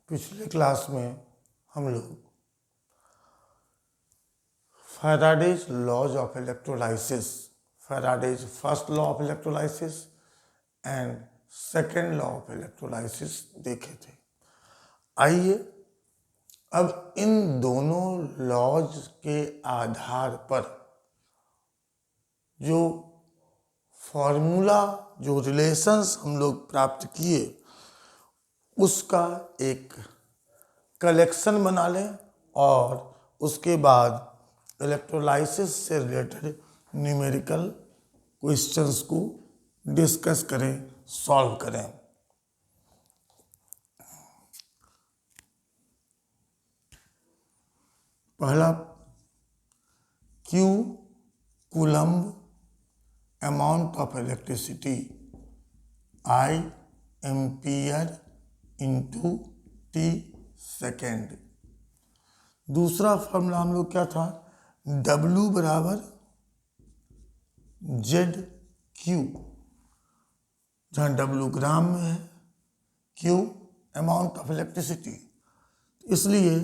पिछले क्लास में हम लोग Faraday's laws of electrolysis, Faraday's first law of electrolysis and second law of electrolysis देखे थे। आइए अब इन दोनों लॉज के आधार पर जो फॉर्मूला, जो रिलेशंस हम लोग प्राप्त किए, उसका एक कलेक्शन बना लें और उसके बाद इलेक्ट्रोलाइसिस से रिलेटेड न्यूमेरिकल क्वेश्चंस को डिस्कस करें, सॉल्व करें। पहला, Q coulomb amount of electricity, I ampere into T second. दूसरा फॉर्मूला हम लोग क्या था, W बराबर ZQ, जहाँ W ग्राम में है, Q अमाउंट ऑफ इलेक्ट्रिसिटी, इसलिए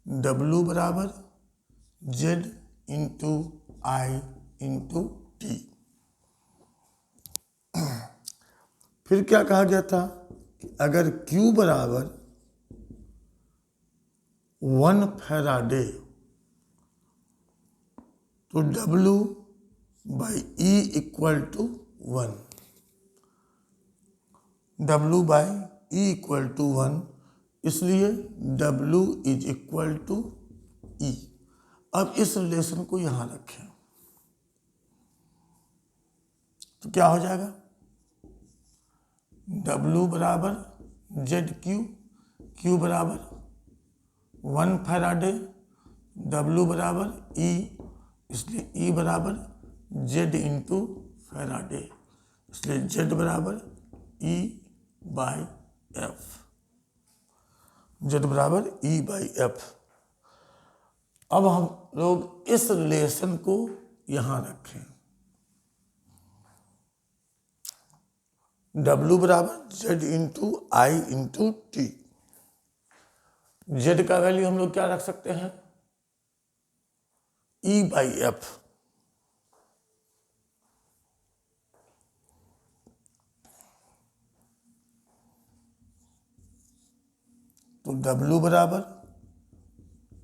W बराबर Z into I into T। फिर क्या कहा गया था कि अगर Q बराबर 1 फैराडे तो W by E equal to 1, W by E equal to 1, इसलिए W is equal to E। अब इस रिलेशन को यहां रखें तो क्या हो जाएगा, W बराबर ZQ, Q बराबर 1 फैराडे, W बराबर E, इसलिए E बराबर Z इंटू फैराडे, इसलिए Z बराबर E बाई F, Z बराबर E बाई F। अब हम लोग इस रिलेशन को यहां रखें, W बराबर Z into I into T। Z का वैल्यू हम लोग क्या रख सकते हैं, E बाई F। तो W बराबर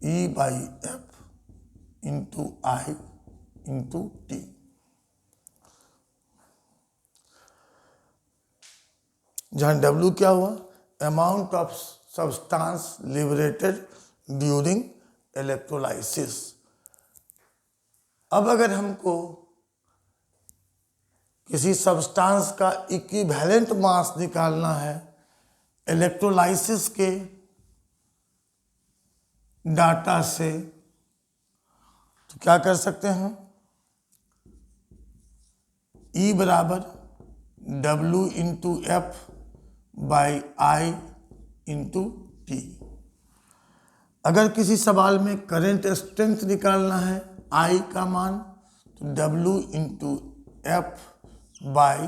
E by F into I into T। जहां W क्या हुआ, amount of substance liberated during electrolysis. अब अगर हमको किसी सब्सटेंस का इक्विवेलेंट मास निकालना है इलेक्ट्रोलाइसिस के डाटा से, तो क्या कर सकते हैं, E बराबर W into F by I into T। अगर किसी सवाल में करंट स्ट्रेंथ निकालना है I का मान, तो W into F by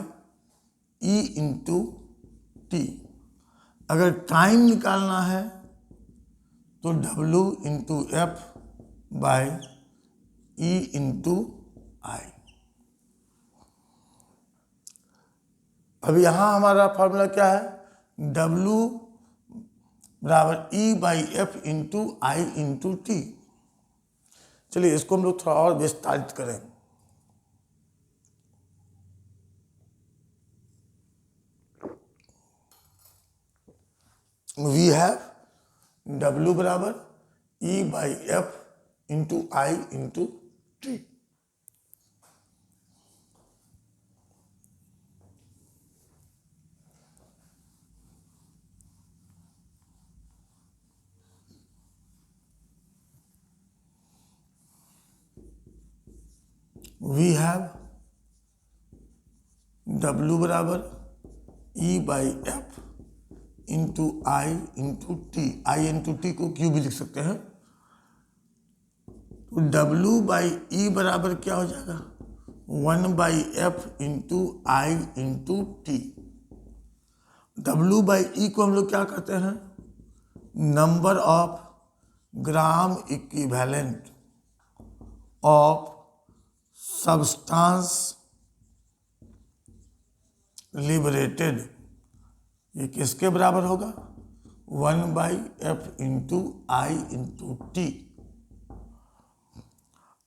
E into T। अगर टाइम निकालना है तो W into F by E into I। अब यहाँ हमारा फॉर्मूला क्या है, W बराबर E by F into I into T। चलिए इसको हम लोग थोड़ा और विस्तारित करें। वी हैव W बराबर E by F into I into T। We have W बराबर E by F into I into T। I into T को Q भी लिख सकते हैं। तो W बाई E बराबर क्या हो जाएगा, 1 by F into I into T। W by E को हम लोग क्या कहते हैं, number of gram equivalent of substance liberated, ये किसके बराबर होगा? 1/f इंटू आई इंटू टी।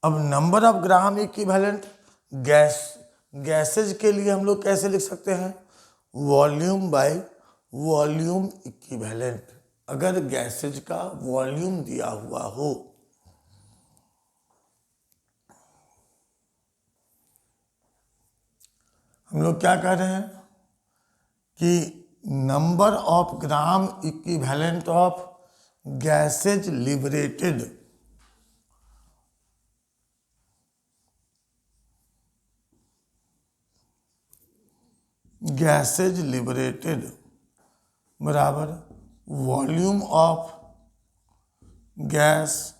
अब number of gram equivalent gases के लिए हम लोग कैसे लिख सकते हैं? वॉल्यूम बाय वॉल्यूम इक्विवेलेंट, अगर गैसेज का वॉल्यूम दिया हुआ हो। हम लोग क्या कह रहे हैं कि number of gram equivalent of gases liberated, gases liberated बराबर volume of gas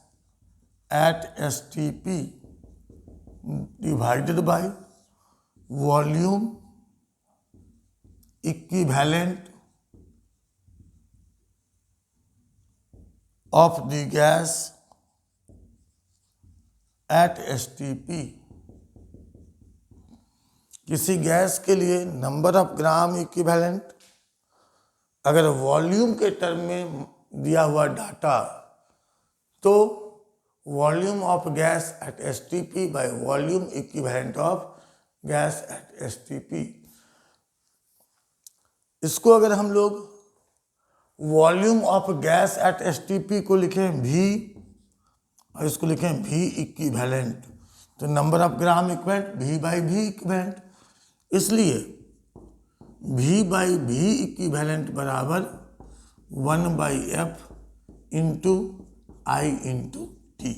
at STP divided by volume equivalent of the gas at STP. किसी गैस के लिए नंबर ऑफ ग्राम इक्विवेलेंट अगर वॉल्यूम के टर्म में दिया हुआ डाटा, तो volume of gas at STP by volume equivalent of gas at STP. इसको अगर हम लोग volume of gas at STP को लिखें V और इसको लिखें V इक्विवेलेंट, तो number of gram equivalent V/V equivalent, इसलिए V/V इक्विवेलेंट बराबर 1/f इंटू आई इंटू टी,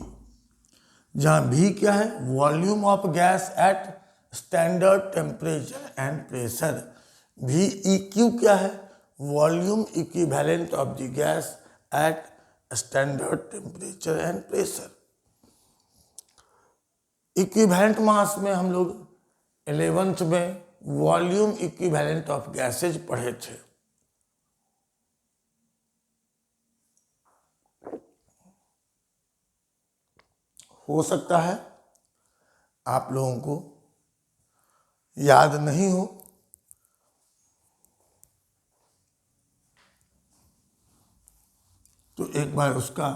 जहाँ V क्या है? Volume of gas eight standard temperature and pressure. VEQ क्या है? Volume equivalent of the gas eight standard temperature and pressure. Equivalent mass में हम लोग 11th में वॉल्यूम इक्विवेलेंट ऑफ गैसेज पढ़े थे। हो सकता है आप लोगों को याद नहीं हो, तो एक बार उसका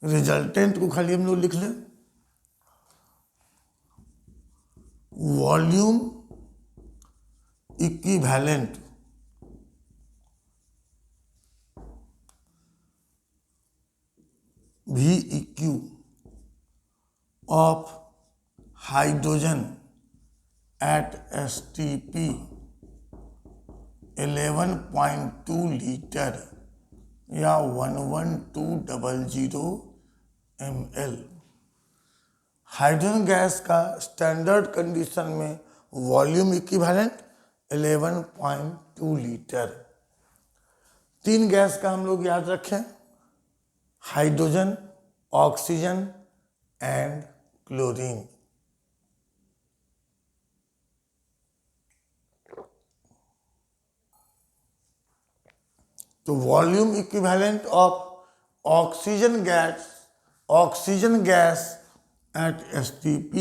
रिजल्टेंट को खाली हम लोग लिख लें। Volume equivalent VEQ of hydrogen at STP 11.2 litre या 11200 ml। हाइड्रोजन गैस का स्टैंडर्ड कंडीशन में वॉल्यूम इक्विवेलेंट 11.2 लीटर। तीन गैस का हम लोग याद रखें, हाइड्रोजन, ऑक्सीजन एंड क्लोरीन। तो volume equivalent of oxygen gas at STP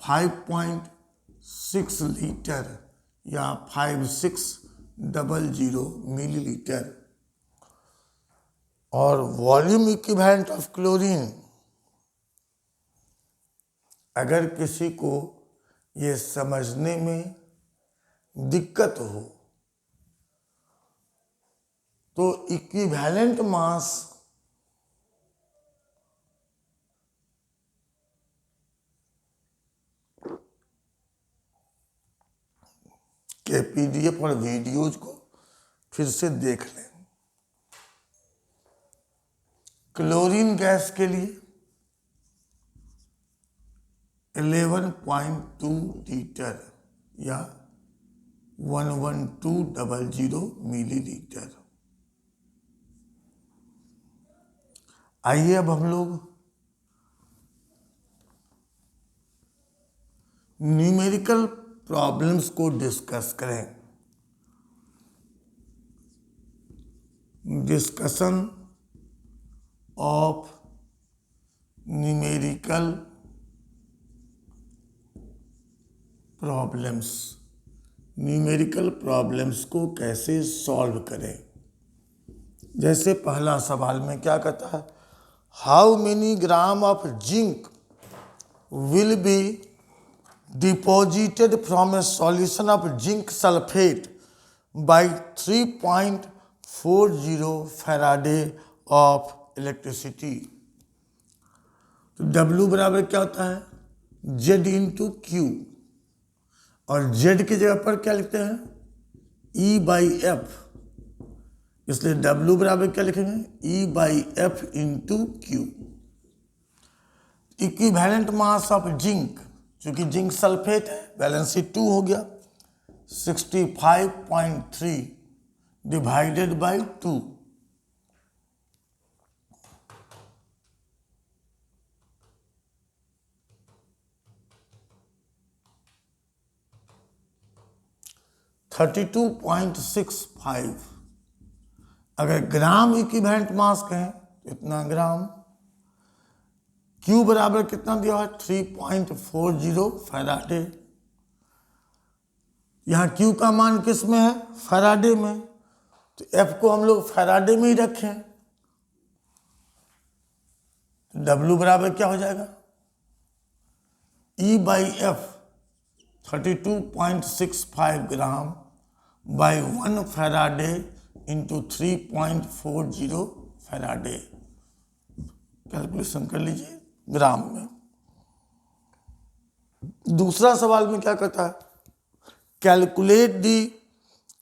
5.6 litre या 5600 मिलीलीटर, और वॉल्यूम इक्विवेलेंट ऑफ क्लोरीन, अगर किसी को ये समझने में दिक्कत हो तो इक्विवेलेंट मास के PDF और वीडियोज को फिर से देख लें। क्लोरीन गैस के लिए 11.2 लीटर या 11200 मिलीलीटर। आइए अब हम लोग न्यूमेरिकल प्रॉब्लम्स को डिस्कस करें। Discussion of numerical problems, numerical problems को कैसे सॉल्व करें। जैसे पहला सवाल में क्या कहता है, how many gram of zinc will be deposited from A solution of zinc sulphate by 3.40 Faraday of electricity. तो W बराबर क्या होता है, Z इंटू क्यू, और Z की जगह पर क्या लिखते हैं, E/F, इसलिए W बराबर क्या लिखेंगे, E/F into Q. Equivalent mass of zinc, चूंकि जिंक सल्फेट है, वैलेंसी 2 हो गया, 65.3 डिवाइडेड बाई 2, (32.65). अगर ग्राम इक्विवेलेंट मास कहें तो इतना ग्राम। Q बराबर कितना दिया हुआ है, 3.40 फैराडे। यहाँ Q का मान किस में है, फैराडे में, तो F को हम लोग फैराडे में ही रखें। W बराबर क्या हो जाएगा, E/F 32.65 gram by 1 Faraday into 3.40 Faraday. Calculation कर लीजिए ग्राम में। दूसरा सवाल में क्या कहता है, calculate the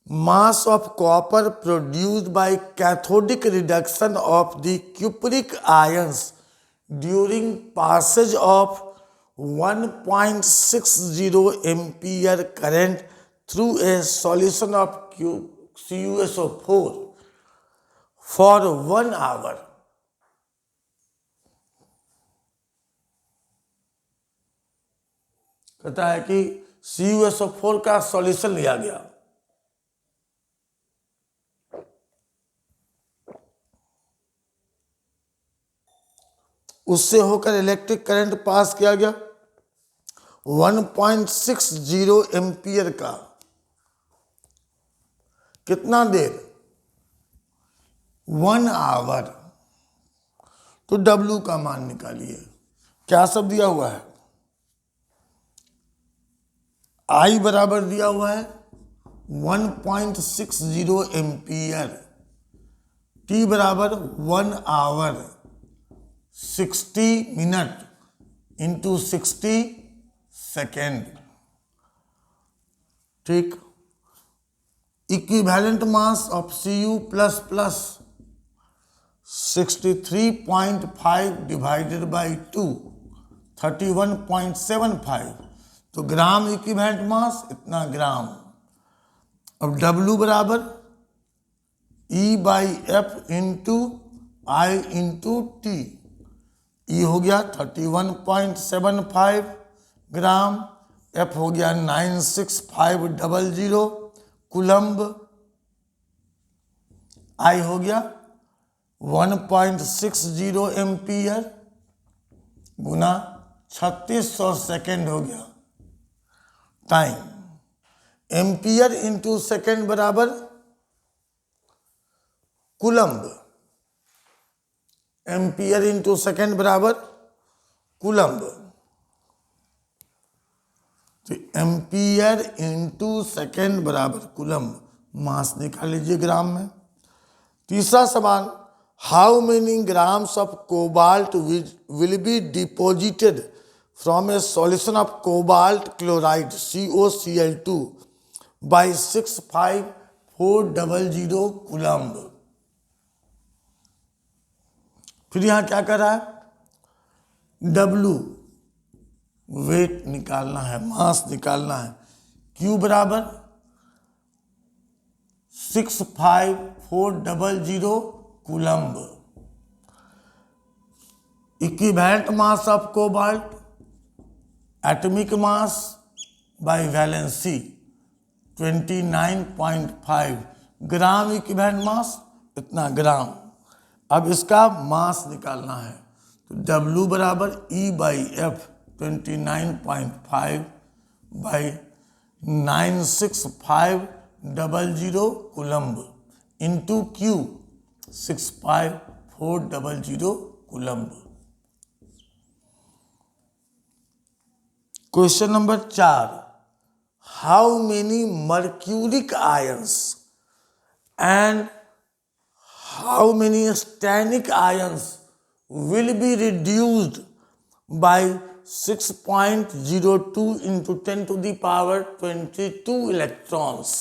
mass of copper produced by cathodic reduction of the cupric ions during passage of 1.60 ampere current through a solution of CuSO4 for 1 hour. कहता है कि CuSO4 का सॉल्यूशन लिया गया, उससे होकर इलेक्ट्रिक करंट पास किया गया 1.60 एम्पियर का, कितना देर, 1 आवर। तो W का मान निकालिए। क्या सब दिया हुआ है, I बराबर दिया हुआ है 1.60 एम्पियर, T बराबर 1 आवर 60 मिनट इंटू 60 सेकेंड। ठीक, equivalent mass of Cu plus plus 63.5 divided by 2 31.75, तो ग्राम इक्विवेलेंट मास इतना ग्राम। अब W बराबर E/F into I into T, E हो गया 31.75 ग्राम, F हो गया 96500 कुलम्ब, I हो गया 1.60 एम्पियर गुना 3600 सेकेंड हो गया टाइम। एम्पियर इंटू सेकेंड बराबर कुलम्ब, एम्पियर इंटू सेकेंड बराबर कुलम्ब। तो एम्पियर इंटू सेकेंड बराबर कुलम्ब, मास निकाल लीजिए ग्राम में। तीसरा सवाल, how many grams of cobalt will be deposited from A solution of cobalt chloride COCl2 by 65400 coulomb. फिर यहां क्या कर रहा है, W वेट निकालना है, मास निकालना है। Q बराबर 65400 coulomb. Equivalent mass of cobalt, atomic mass by valency 29.5 gram equivalent मास इतना ग्राम। अब इसका मास निकालना है, तो W बराबर E/F 29.5 by 96500 coulomb into Q 65400 coulomb. Question number 4, how many mercuric ions and how many stannic ions will be reduced by 6.02 into 10 to the power 22 electrons?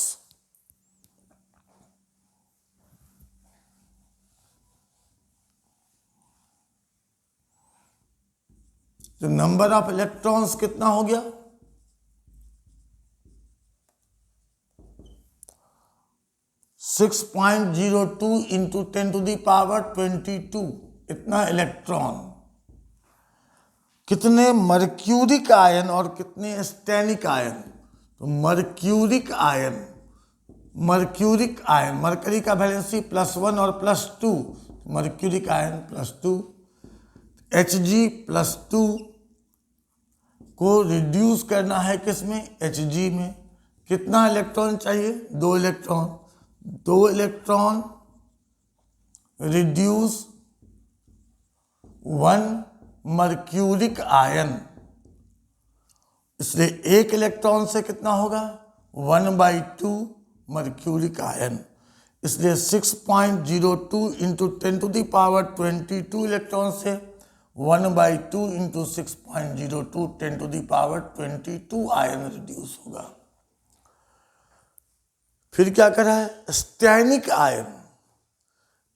तो number of electrons कितना हो गया? 6.02 इंटू 10 टू दी पावर 22, इतना electron. कितने mercuric ion और कितने Stenik ion? तो mercuric ion, mercury का वैलेंसी +1 और +2, मर्क्यूरिक आयन +2, Hg+2 को रिड्यूस करना है किसमें? Hg में। कितना इलेक्ट्रॉन चाहिए? 2 electron. 2 electron reduce 1 mercuric ion, इसलिए 1 इलेक्ट्रॉन से कितना होगा? 1/2 मर्क्यूरिक आयन, इसलिए 6.02 into 10 to the power 22 electron से 1/2 into 6.02 10 to the power 22 ion reduce होगा। फिर क्या करा है? Stannic ion.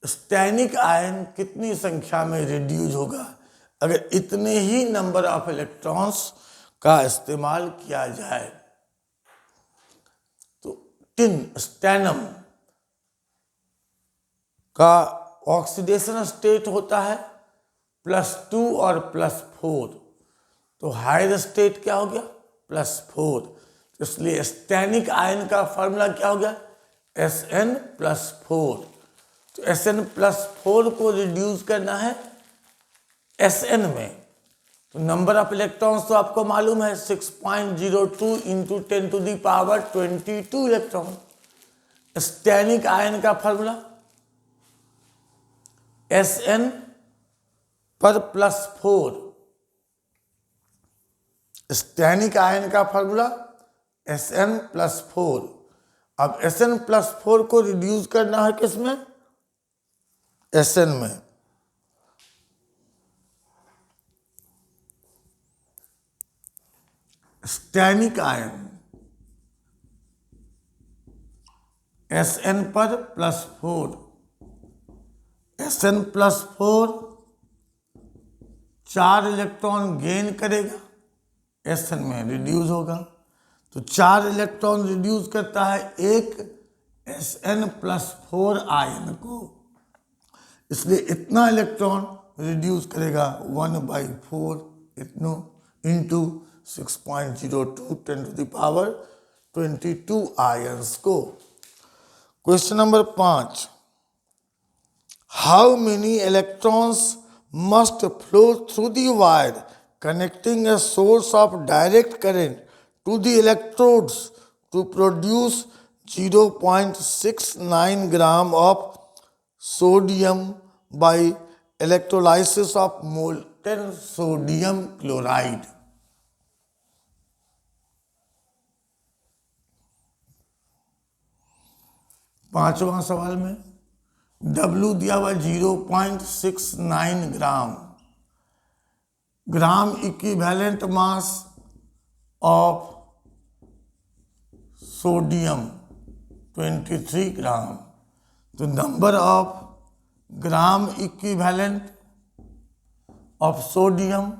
स्टैनिक आयन कितनी संख्या में रिड्यूस होगा अगर इतने ही नंबर ऑफ इलेक्ट्रॉन्स का इस्तेमाल किया जाए? तो टिन स्टैनम का ऑक्सीडेशन स्टेट होता है +2 और +4, तो हायर स्टेट क्या हो गया? +4। इसलिए स्टैनिक आयन का फॉर्मूला क्या हो गया? Sn+4। तो Sn+4 को रिड्यूस करना है Sn में, तो नंबर ऑफ इलेक्ट्रॉन्स तो आपको मालूम है 6.02 into 10 to the power 22 electron. Stannic ion का फॉर्मूला Sn पर +4, स्टैनिक आयन का फॉर्मूला Sn+4। अब Sn+4 को रिड्यूस करना है किसमें? Sn में। स्टैनिक आयन Sn पर +4, Sn+4 4 इलेक्ट्रॉन गेन करेगा, Sn में रिड्यूस होगा, तो 4 इलेक्ट्रॉन रिड्यूस करता है एक Sn+4 आयन को, इसलिए इतना इलेक्ट्रॉन रिड्यूस करेगा 1/4 इतनो into 6.02 10 to the power 22 ions को। Question number 5, how many electrons must flow through the wire connecting a source of direct current to the electrodes to produce 0.69 gram of sodium by electrolysis of molten sodium chloride? पांचवा सवाल में W दिया हुआ 0.69 gram, gram equivalent mass of sodium 23 gram, तो number of gram equivalent of sodium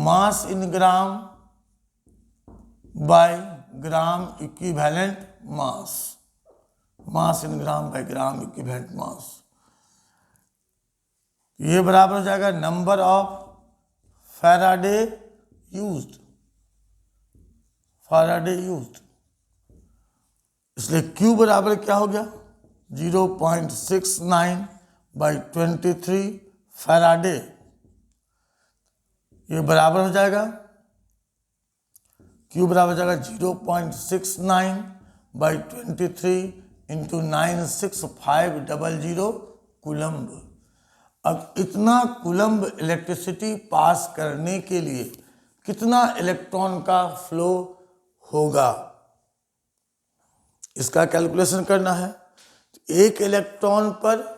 mass in gram by gram equivalent mass, mass in gram by gram equivalent mass, ये बराबर हो जाएगा नंबर ऑफ फैराडे यूज्ड, इसलिए Q बराबर क्या हो गया? 0.69 बाई 23 फैराडे, ये बराबर हो जाएगा, Q बराबर हो जाएगा 0.69 बाई 23 इंटू 96500 कूलम्ब। अब इतना कूलम्ब इलेक्ट्रिसिटी पास करने के लिए कितना इलेक्ट्रॉन का फ्लो होगा, इसका कैलकुलेशन करना है। एक इलेक्ट्रॉन पर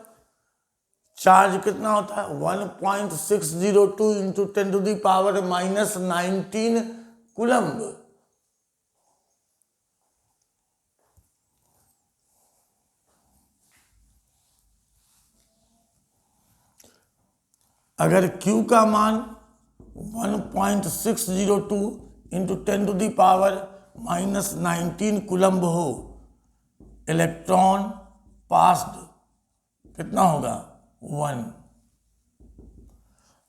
चार्ज कितना होता है, 1.602 इंटू 10⁻⁻19 कूलम्ब। अगर Q का मान 1.602 इंटू 10⁻⁻19 कूलम्ब हो, इलेक्ट्रॉन पास्ड कितना होगा, 1।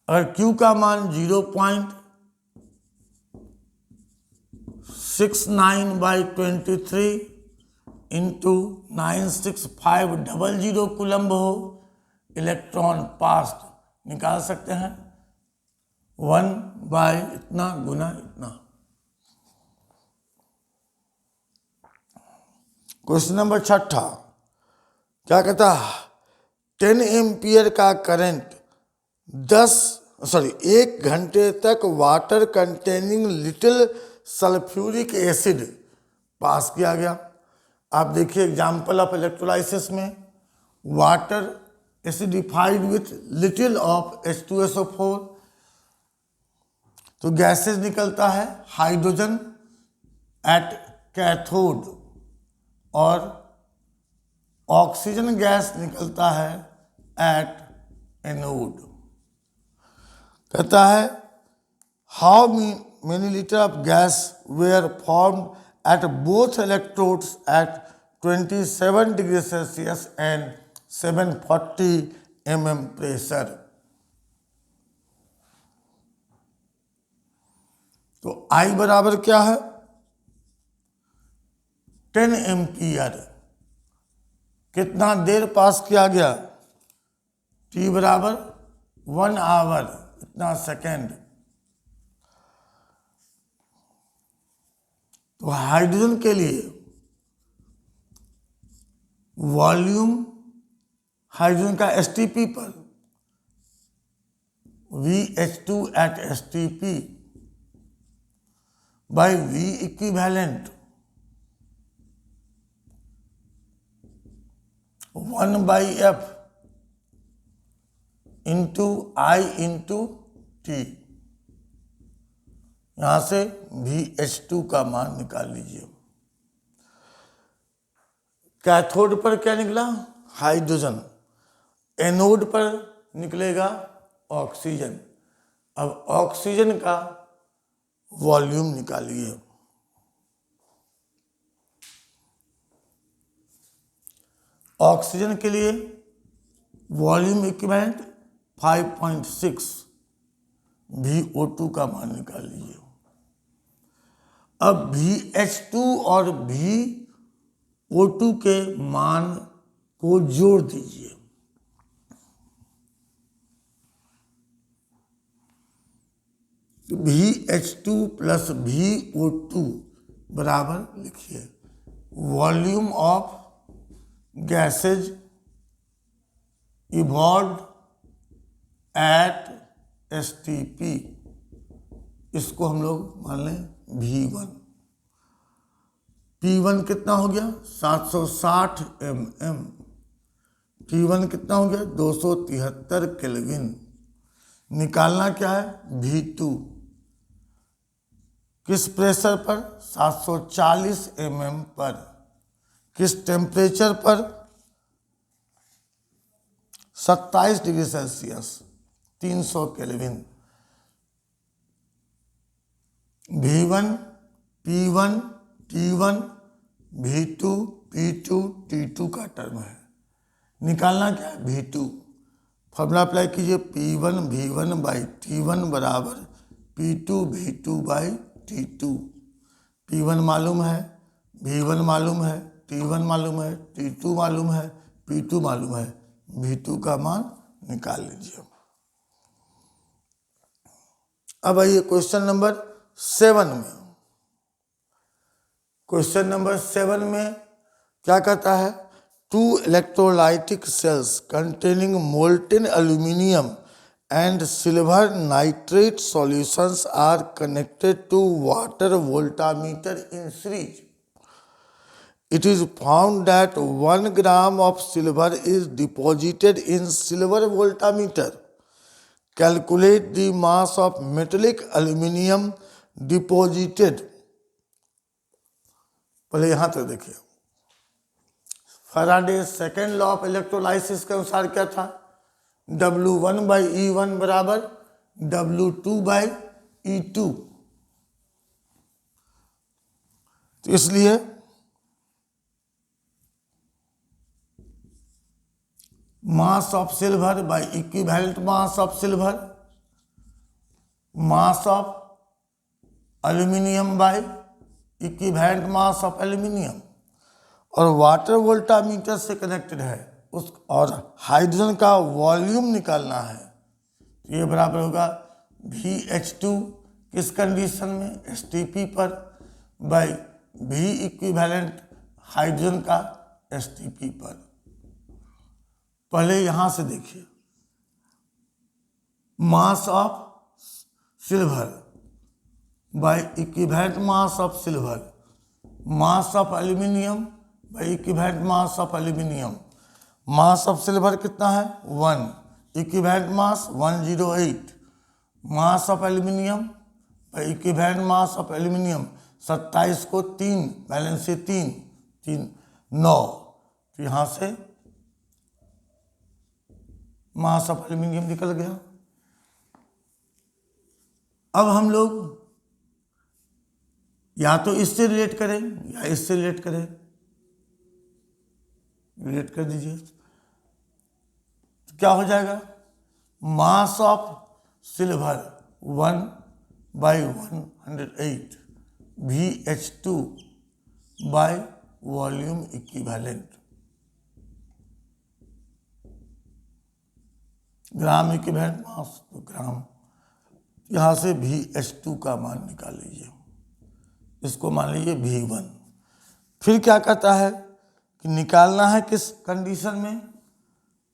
अगर Q का मान 0.69 बाई 23 इंटू 96500 कूलम्ब हो, इलेक्ट्रॉन पास्ड निकाल सकते हैं 1 बाई इतना गुना इतना। क्वेश्चन नंबर 6 क्या कहता है, 10 एम्पियर का करंट 1 घंटे तक water containing little sulphuric acid pass किया गया। आप देखिए एग्जाम्पल ऑफ इलेक्ट्रोलाइसिस में water acidified with little of H2SO4, तो गैसेज निकलता है हाइड्रोजन एट कैथोड और ऑक्सीजन गैस निकलता है एट एनोड। कहता है how many litre of gas were formed at both electrodes at 27 degree Celsius and 740 mm pressure. तो I बराबर क्या है, 10 एम्पियर, कितना देर पास किया गया, T बराबर 1 आवर, इतना सेकेंड। तो हाइड्रोजन के लिए वॉल्यूम हाइड्रोजन का STP पर VH2 at STP by V equivalent 1 by F into I into T। यहां से VH2 का मान निकाल लीजिए। कैथोड पर क्या निकला, हाइड्रोजन, एनोड पर निकलेगा ऑक्सीजन। अब ऑक्सीजन का वॉल्यूम निकालिए। ऑक्सीजन के लिए वॉल्यूम इक्विवेलेंट 5.6, VO2 का मान निकाल लीजिए। अब VH2 और VO2 के मान को जोड़ दीजिए। VH2 प्लस VO2 बराबर लिखिए volume of gases evolved at STP, इसको हम लोग मान लें V1। P1 कितना हो गया, 760 mm। T1 कितना हो गया, 273 केल्विन। निकालना क्या है, V2 किस प्रेशर पर, 740 mm पर, किस टेम्परेचर पर, 27 degree Celsius 300 kelvin. V1 P1 T1 V2 P2 T2 का टर्म है। निकालना क्या है, V2। फॉर्मूला अप्लाई कीजिए, P1 V1 बाई T1 बराबर P2 V2 by T2। P1 मालूम है, V1 मालूम है, T1 मालूम है, T2 मालूम है, P2 मालूम है, V2 का मान निकाल लीजिए। अब आइए क्वेश्चन नंबर 7 में। क्वेश्चन नंबर 7 में क्या कहता है, 2 electrolytic cells containing molten aluminium and silver nitrate solutions are connected to water voltmeter in series. It is found that 1 gram of silver is deposited in silver voltmeter. Calculate the mass of metallic aluminum deposited. पहले यहाँ तक देखिए, Faraday second law of electrolysis के अनुसार क्या था, W1/E1 बराबर W2/E2। तो इसलिए mass of silver by equivalent mass of silver, mass of aluminium by equivalent mass of aluminium, और वाटर वोल्टामीटर से कनेक्टेड है उस, और हाइड्रोजन का वॉल्यूम निकालना है। तो ये बराबर होगा VH2 किस कंडीशन में, STP पर, बाय V इक्विवेलेंट हाइड्रोजन का STP पर। पहले यहां से देखिए, mass of silver by equivalent mass of silver, mass of aluminium by equivalent mass of aluminium. Mass of silver कितना है 1, equivalent mass 108, mass of aluminium by equivalent mass of aluminium 27 को 3 balance से 3 9, तो यहाँ से मास ऑफ एल्यूमिनियम निकल गया। अब हम लोग या तो इससे रिलेट करें या इससे रिलेट करें, रिलेट कर दीजिए तो क्या हो जाएगा, mass of silver 1/108 VH2 bye volume equivalent, gram equivalent मास तो ग्राम, यहाँ से VH2 का मान निकाल लीजिए, इसको मान लीजिए V1। फिर क्या कहता है कि निकालना है किस कंडीशन में,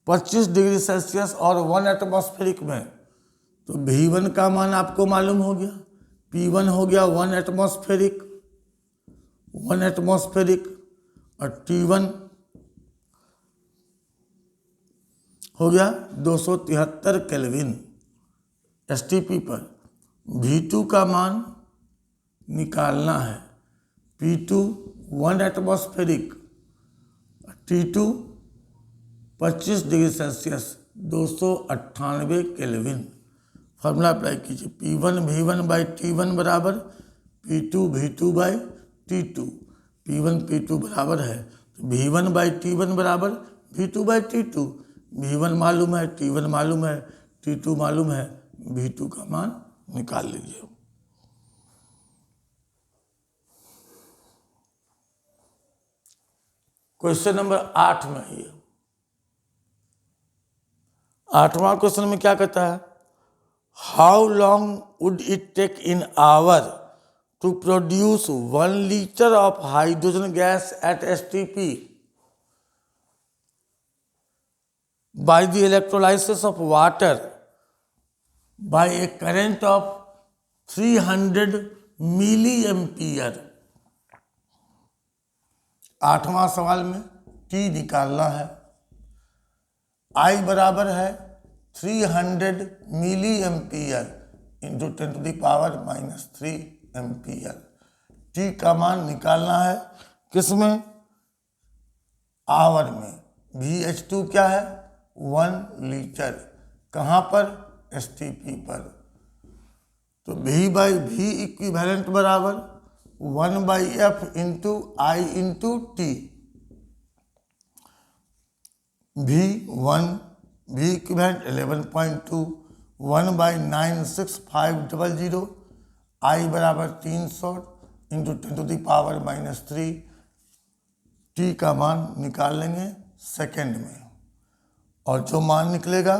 25 डिग्री सेल्सियस और 1 एटमॉस्फेरिक में। तो V1 का मान आपको मालूम हो गया, P1 हो गया 1 एटमॉस्फेरिक और T1 हो गया 273 केल्विन STP पर। V2 का मान निकालना है, P2 1 atmospheric, T2 25 degree Celsius 298 kelvin. Formula apply कीजिए, P1 V1/T1 बराबर P2 V2/T2, P1 P2 बराबर है तो V1/T1 बराबर V2/T2। V1 मालूम है, T1 मालूम है, T2 मालूम है, V2 का मान निकाल लीजिए। क्वेश्चन नंबर 8 में ही, 8वां क्वेश्चन में क्या कहता है, how long would it take in hour to produce 1 litre of hydrogen gas at STP by the electrolysis of water by a current of 300 milliampere। 8वां सवाल में T निकालना है, I बराबर है 300 milli ampere into 10⁻³ ampere. T का मान निकालना है किसमें, आवर में। VH2 क्या है 1 लीटर, कहाँ पर STP पर। तो V/V इक्विवेलेंट बराबर 1/F into I into T। V1 V equivalent 11.2, 1/96500, I बराबर 300 इंटू 10⁻³ T का मान निकाल लेंगे सेकेंड में, और जो मान निकलेगा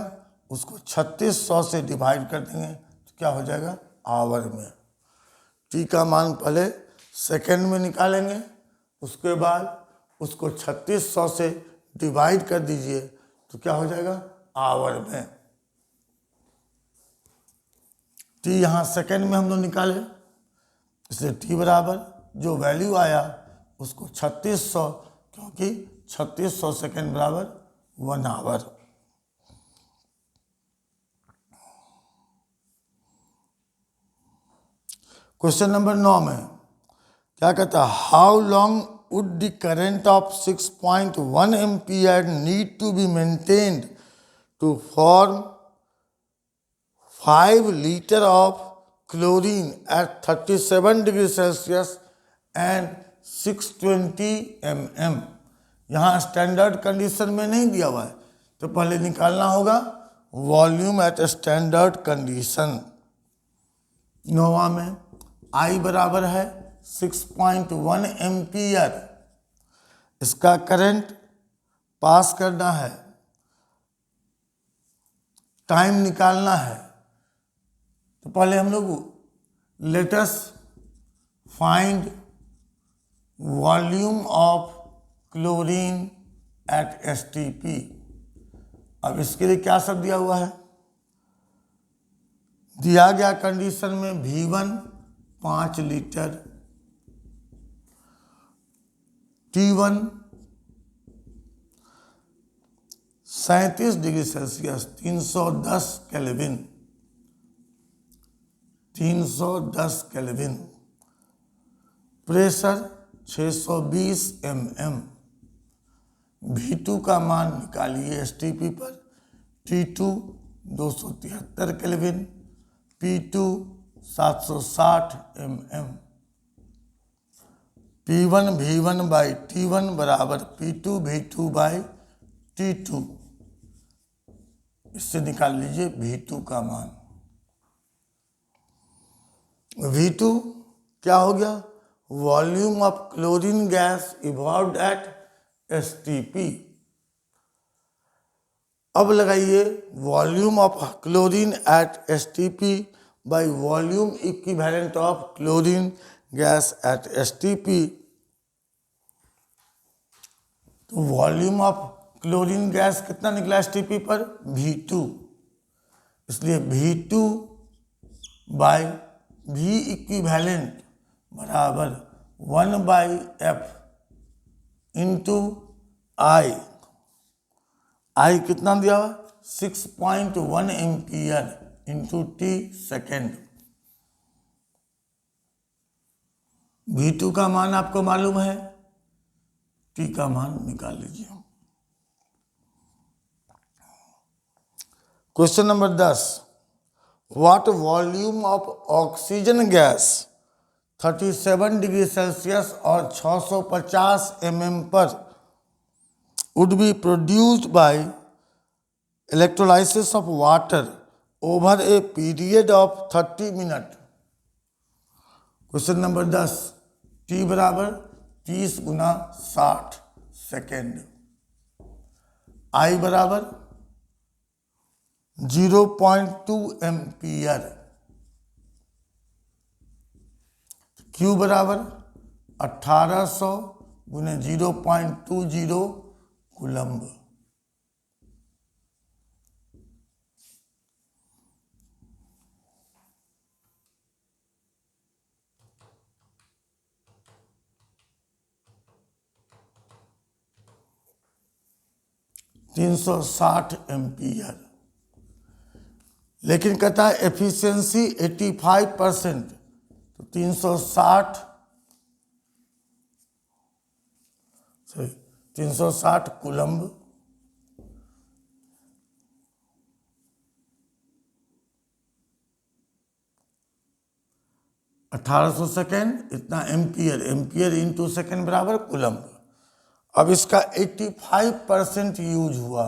उसको 3600 से डिवाइड कर देंगे तो क्या हो जाएगा, आवर में। टी का मान पहले सेकेंड में निकालेंगे, उसके बाद उसको 3600 से डिवाइड कर दीजिए तो क्या हो जाएगा, आवर में। टी यहाँ सेकेंड में हम लोग निकाले, इसलिए टी बराबर जो वैल्यू आया उसको 3600, क्योंकि 3600 सेकेंड बराबर 1 आवर। क्वेश्चन नंबर 9 में क्या कहता है, how long would the current of 6.1 ampere need to be maintained to form 5 litre of chlorine at 37 degree Celsius and 620 mm। यहाँ स्टैंडर्ड कंडीशन में नहीं दिया हुआ है, तो पहले निकालना होगा वॉल्यूम एट स्टैंडर्ड कंडीशन। नोवा में I बराबर है 6.1 एम्पियर, इसका करंट पास करना है, टाइम निकालना है, तो पहले हम लोग let us find volume of chlorine at STP। अब इसके लिए क्या सब दिया हुआ है, दिया गया कंडीशन में V1 5 litre, T1 37 degree Celsius 310 kelvin, 310 kelvin, pressure 620 mm। V2 का मान निकालिए STP पर, T2 273 kelvin, P2 760 mm। P1 V1 by T1 बराबर P2 V2 बाई T2, इससे निकाल लीजिए V2 का मान। V2 क्या हो गया, volume of chlorine gas evolved at STP। अब लगाइए volume of chlorine at STP by volume equivalent of chlorine gas at STP। तो वॉल्यूम ऑफ क्लोरीन गैस कितना निकला STP पर, V2, इसलिए V2 बाई V इक्विवेलेंट बराबर 1 बाई F इंटू I कितना दिया हुआ, 6.1 ampere into T second. V2 का मान आपको मालूम है, T का मान निकाल लीजिए। Question number 10, what volume of oxygen gas 37 degree Celsius और 650 mm पर would be produced by electrolysis of water over a period of 30 minutes। Question number 10, T बराबर 30 गुना 60 सेकेंड, I बराबर 0.2 एम्पियर, Q बराबर 1800 गुने 0.20 कूलम्ब। $360 एम्पियर, लेकिन कहता है efficiency 85%, तो 360 कूलम्ब। $1800 सेकेंड, इतना एम्पियर, एम्पियर इंटू सेकेंड बराबर कूलम्ब। अब इसका 85% यूज हुआ,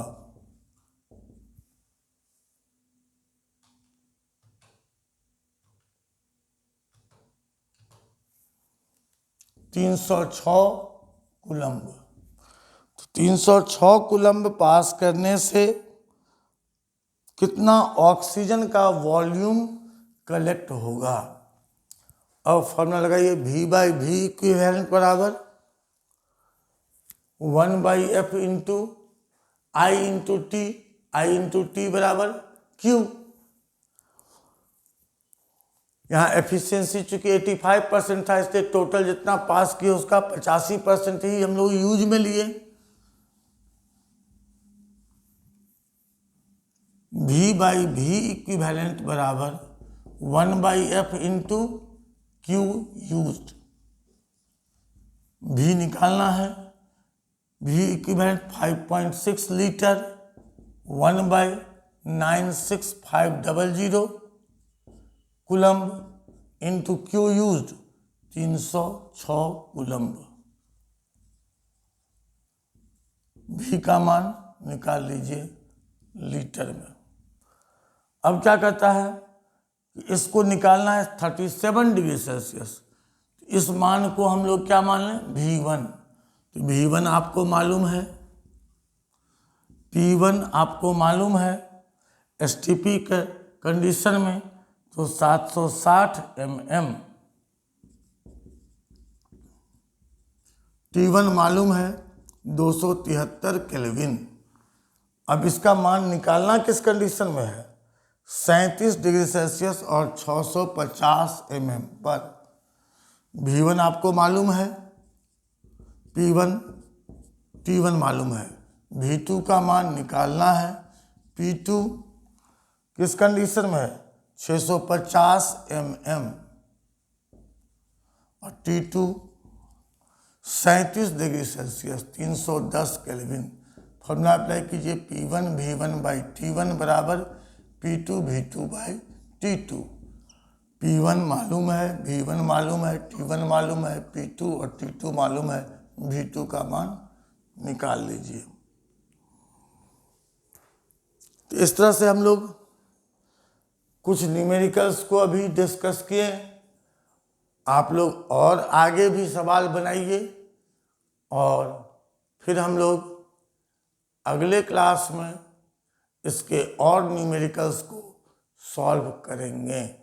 306 कूलम्ब। 306 कूलम्ब पास करने से कितना ऑक्सीजन का वॉल्यूम कलेक्ट होगा। अब फॉर्मूला लगाइए, V बाई वी इक्विवेलेंट बराबर 1/F इंटू आई इंटू टी बराबर Q। यहाँ एफिशिएंसी चूंकि 85% था, इसलिए टोटल जितना पास किया उसका 85% ही हम लोग यूज में लिए। V बाई वी इक्विवेलेंट बराबर 1/F into Q used. V निकालना है, V equivalent 5.6 litre 1/96500 coulomb into Q used 306 coulomb. V का मान निकाल लीजिए लीटर में। अब क्या कहता है, इसको निकालना है 37 डिग्री सेल्सियस। इस मान को हम लोग क्या मान लें, V1। तो V1 आपको मालूम है, P1 आपको मालूम है, STP के कंडीशन में तो 760 mm। T1 मालूम है 273 केल्विन। अब इसका मान निकालना किस कंडीशन में है, 37 डिग्री सेल्सियस और 650 mm पर। V1 आपको मालूम है, T1 मालूम है, V2 का मान निकालना है। P2 किस कंडीशन में है, 650 mm और T2 37 degree Celsius 310 kelvin. Formula apply कीजिए, P1 V1 बाई T1 बराबर P2 V2 by T2। P1 मालूम है, V1 मालूम है, T1 मालूम है, P2 और T2 मालूम है, V2 का मान निकाल लीजिए। तो इस तरह से हम लोग कुछ न्यूमेरिकल्स को अभी डिस्कस किए। आप लोग और आगे भी सवाल बनाइए और फिर हम लोग अगले क्लास में इसके और न्यूमेरिकल्स को सॉल्व करेंगे।